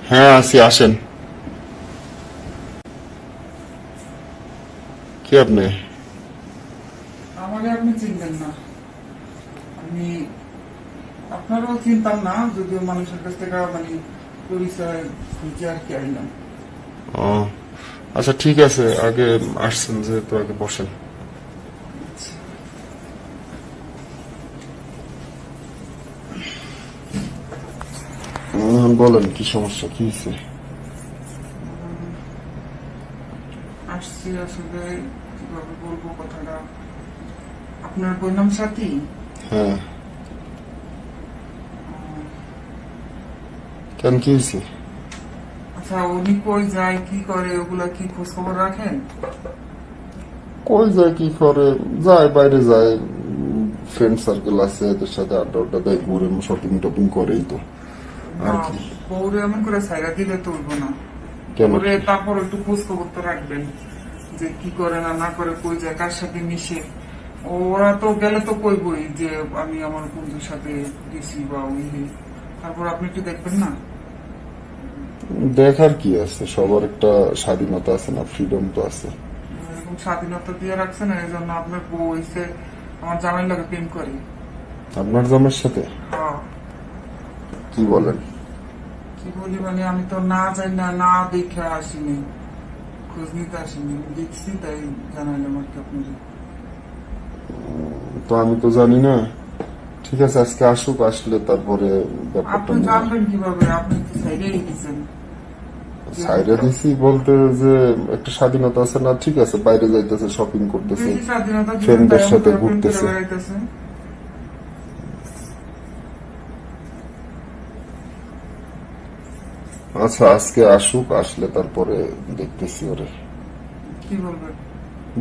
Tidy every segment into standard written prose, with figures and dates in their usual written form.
হ্যাঁ আছি, আসেন। কি আপনি? আমাকে আপনি চিনবেন না। আমি আপনারও চিনতাম না, যদিও মানুষের কাছ থেকে মানে পরিচয় খুঁজে আর কি আইলাম। ও আচ্ছা, ঠিক আছে। আগে আসছেন যেহেতু, আগে বসেন। বলেন কি সমস্যা, কি হয়েছে? আসছি আসলে, কিভাবে বলবো কথাটা। আপনার বই নাম সাথী। হ্যাঁ, কেন, কি হয়েছে? আচ্ছা, উনি কই যায়, কি করে, ওগুলা কি খোঁজ খবর রাখেন? কই যায়, কি করে? যায়, বাইরে যায়। ফ্রেন্ড সার্কেল আছে, এদের সাথে আড্ডা আড্ডা দেয়, ঘুরে, শপিং টপিং করেই তো। আর না, কি? বউরে এমন করে সাইরা দিলে তো হইব না। কেন? ওরে তারপর একটু খোঁজ খবর তো রাখবেন, যে কি করে না না করে, কই যায়, কার সাথে মিশে। ওরা তো গেলে তো কইবই যে আমি আমার বন্ধুর সাথে গেছি বা ওই এই। তারপর আপনি একটু দেখবেন না? দেখার কি আছে? সবার একটা স্বাধীনতা আছে না, ফ্রিডম তো আছে। এরকম স্বাধীনতা দিয়ে রাখছেন, এই জন্য আপনার বউ হইছে আমার জামাই লাগে প্রেম করে। আপনার জামার সাথে? হ্যাঁ। কি বলেন? কি বলি মানে, আমি তো না যাই না, না দেখে আসিনি, খোঁজ নিতে আসিনি, আমি দেখছি তাই জানাইলাম আর কি আপনাকে। তো আমি তো জানি না। ঠিক আছে, আজকে আসুক, আসলে তারপরে ব্যাপারটা আপনি নিয়ে। জানবেন কিভাবে? আপনি তো সাইডেই দিচ্ছেন। সাইরা দিছি বলতে যে একটা স্বাধীনতা আছে না? ঠিক আছে, বাইরে যাইতেছে, শপিং করতেছে, বেশি স্বাধীনতা দিবেন তাই ফ্রেন্ডদের এমন সাথে করে প্রেম করে ঘুরতেছে। বেড়াইতেছে। আচ্ছা, আজকে আসুক, আসলে তারপরে দেখতেছি ওরে। কি বলবেন?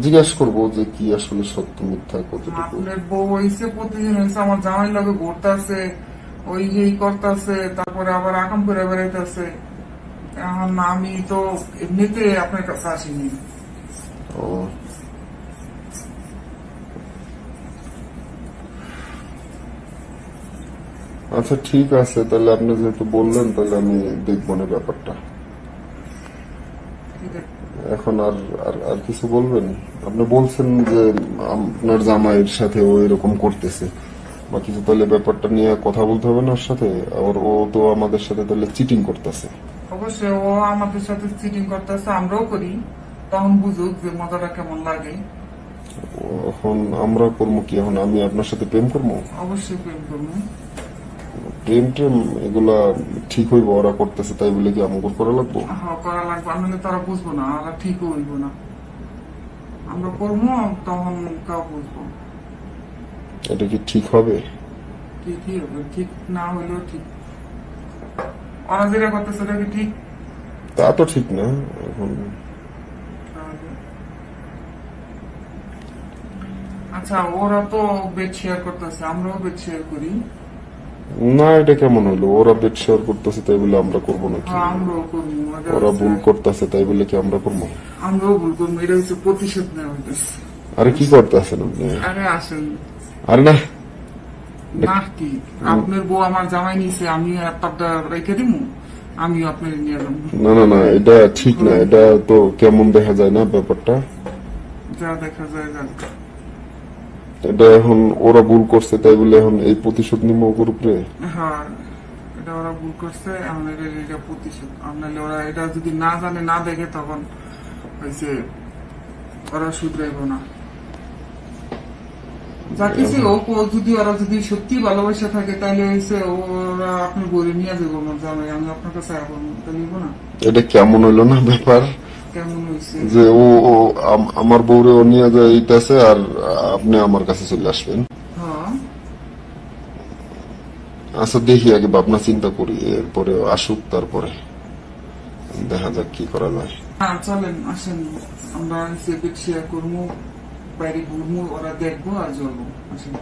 জিজ্ঞেস করবো যে কি আসলে সত্য মিথ্যা কতটুকু। আপনার বউ হইছে, প্রতিদিন হইছে আমার জামাই লাগে ঘুরতে আছে, ওই এই করতে আছে, তারপরে আবার আকাম করে বেড়াইতেছে। এখন আমি তো এমনিতে আপনার কাছে আসিনি। ও আচ্ছা, ঠিক আছে, তাহলে আপনি যেহেতু বললেন, তাহলে আমি দেখবো না ব্যাপারটা। ঠিক আছে। এখন আর আর আর কিছু বলবেন? আপনি বলছেন যে আপনার জামাইয়ের সাথে ও এরকম করতেছে বা কিছু, তাহলে ব্যাপারটা নিয়ে কথা বলতে হবে না ওর সাথে? আর ও তো আমাদের সাথে তাহলে চিটিং করতেছে। অবশ্যই ও আমাদের সাথে চিটিং করতেছে, আমরাও করি। তখন বুঝুক যে মজাটা কেমন লাগে। এখন আমরা করবো কি? এখন আমি আপনার সাথে প্রেম করবো? অবশ্যই প্রেম করবো। প্রেম টেম এগুলা ঠিক হইব? ওরা করতেছে তাই বলে কি আমাকে করা লাগবো? হ্যাঁ, করা লাগবে, নাহলে তারা বুঝবো না, ওরা ঠিকও হইব না। আমরা করবো, তখন কাউ বুঝবো। এটা কি ঠিক হবে? ঠিকই হবে, ঠিক না হইলেও ঠিক। ওরা যেটা করতেছে ওটা কি ঠিক? তা তো ঠিক না এখন। আচ্ছা, ওরা তো বেড শেয়ার করতেছে, আমরাও বেড শেয়ার করি। না, এটা কেমন হইলো? ওরা বেড শেয়ার করতেছে তাই বলে আমরা করবো নাকি? হ্যাঁ, আমরাও করবো। ওরা ভুল করতেছে তাই বলে কি আমরা করবো? আমরাও ভুল করবো, এটা হচ্ছে প্রতিশোধ নেওয়া হইতেছে। আরে কি করতেছেন আপনি? আরে আসেন। আরে না। না কি, আপনার বউ আমার জামাই নিছে, আমি একটা রেখে দিব? আমিও আপনার নিয়ে যাবো। না না না, এটা ঠিক না। এটা তো কেমন দেখা যায় না ব্যাপারটা। যা দেখা যায় যাক। এটা এখন ওরা ভুল করছে তাই বলে এখন এই প্রতিশোধ নিব ওর উপরে? হ্যাঁ, এটা ওরা ভুল করছে, এখন এটা প্রতিশোধ। আর নাহলে ওরা এটা যদি না জানে, না দেখে, তখন হয়েছে ওরা শুধরাইব না। যা কিছু হোক, ও যদি, ওরা যদি সত্যি ভালোবাসা থাকে, তাহলে হয়েছে ওরা আপনার বই নিয়ে যাবো আমার জামাই, আমি আপনার কাছে আবার তাহলে নিবো না? এটা কেমন হইলো না ব্যাপার? কেমন হয়েছে? যে ও আমার বউরে ও নিয়ে যাইতেছে আর আপনি আমার কাছে চলে আসবেন? হ্যাঁ। আচ্ছা, দেখি আগে ভাবনা চিন্তা করি, এরপরে আসুক, তারপরে দেখা যাক কি করা যায়। হ্যাঁ, চলেন, আসেন। আমরা বেড শেয়ার করবো, বাইরে ঘুরবো, ওরা দেখবো আর জ্বলবো। আসেন।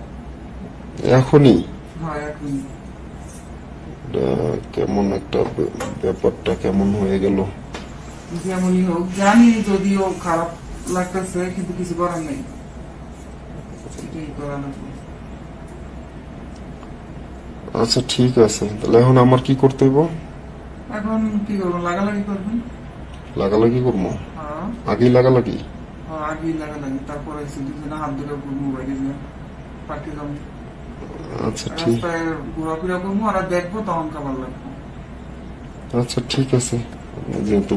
এখনই? হ্যাঁ, এখন। এটা কেমন একটা ব্যাপারটা কেমন হয়ে গেল। যেমনই হোক, জানি যদিও খারাপ লাগতেছে, কিন্তু কিছু করার নেই, এটাই করা লাগবে। আচ্ছা, ঠিক আছে, তাহলে এখন আমার কি করতে হইব? এখন কি করবো, লাগালাগি করবেন। লাগালাগি করবো? হ্যাঁ, আগেই লাগালাগি? আগেই লাগালাগি, তারপরে এসে দুজনে হাত ধরে ঘুরবো বাইরে যে পার্টি যাবো, আচ্ছা ঠিক রাস্তায় ঘোরাফেরা করবো আর দেখবো, তখন খাবার লাগবো। আচ্ছা ঠিক আছে, যেহেতু